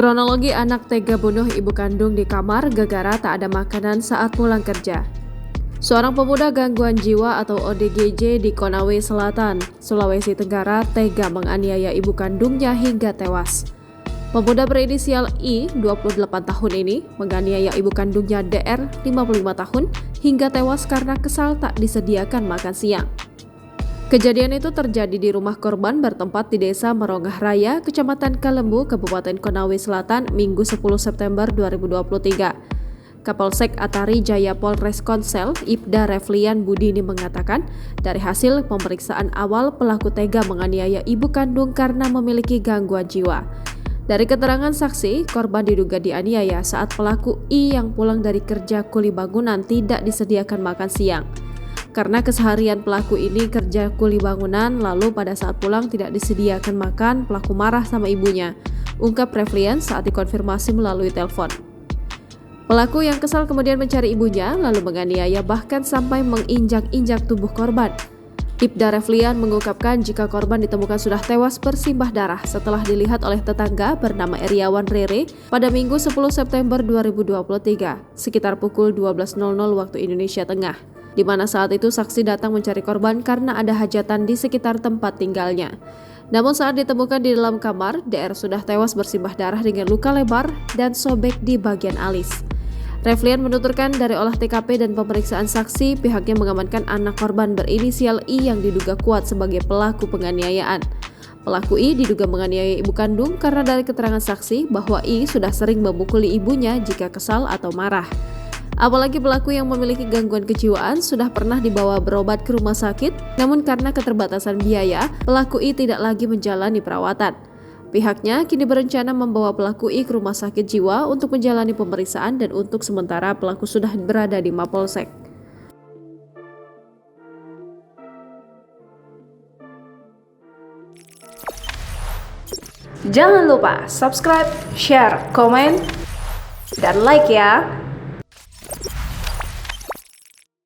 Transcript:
Kronologi anak tega bunuh ibu kandung di kamar gara-gara tak ada makanan saat pulang kerja. Seorang pemuda gangguan jiwa atau ODGJ di Konawe Selatan, Sulawesi Tenggara tega menganiaya ibu kandungnya hingga tewas. Pemuda berinisial I, 28 tahun ini, menganiaya ibu kandungnya DR, 55 tahun, hingga tewas karena kesal tak disediakan makan siang. Kejadian itu terjadi di rumah korban bertempat di Desa Merongah Raya, Kecamatan Kalembu, Kabupaten Konawe Selatan, Minggu 10 September 2023. Kapolsek Atari Jaya Polres Konsel, Ibda Reflian Budini mengatakan, dari hasil pemeriksaan awal pelaku tega menganiaya ibu kandung karena memiliki gangguan jiwa. Dari keterangan saksi, korban diduga dianiaya saat pelaku I yang pulang dari kerja kuli bangunan tidak disediakan makan siang. Karena keseharian pelaku ini kerja kuli bangunan, lalu pada saat pulang tidak disediakan makan, pelaku marah sama ibunya, ungkap Reflian saat dikonfirmasi melalui telepon. Pelaku yang kesal kemudian mencari ibunya, lalu menganiaya bahkan sampai menginjak-injak tubuh korban. Ibda Reflian mengungkapkan jika korban ditemukan sudah tewas bersimbah darah setelah dilihat oleh tetangga bernama Eriawan Rere pada Minggu 10 September 2023, sekitar pukul 12.00 waktu Indonesia Tengah, di mana saat itu saksi datang mencari korban karena ada hajatan di sekitar tempat tinggalnya. Namun saat ditemukan di dalam kamar, DR sudah tewas bersimbah darah dengan luka lebar dan sobek di bagian alis. Reflian menuturkan dari olah TKP dan pemeriksaan saksi, pihaknya mengamankan anak korban berinisial I yang diduga kuat sebagai pelaku penganiayaan. Pelaku I diduga menganiaya ibu kandung karena dari keterangan saksi bahwa I sudah sering memukuli ibunya jika kesal atau marah. Apalagi pelaku yang memiliki gangguan kejiwaan sudah pernah dibawa berobat ke rumah sakit, namun karena keterbatasan biaya, pelaku I tidak lagi menjalani perawatan. Pihaknya kini berencana membawa pelaku I ke rumah sakit jiwa untuk menjalani pemeriksaan dan untuk sementara pelaku sudah berada di Mapolsek. Jangan lupa subscribe, share, komen, dan like ya!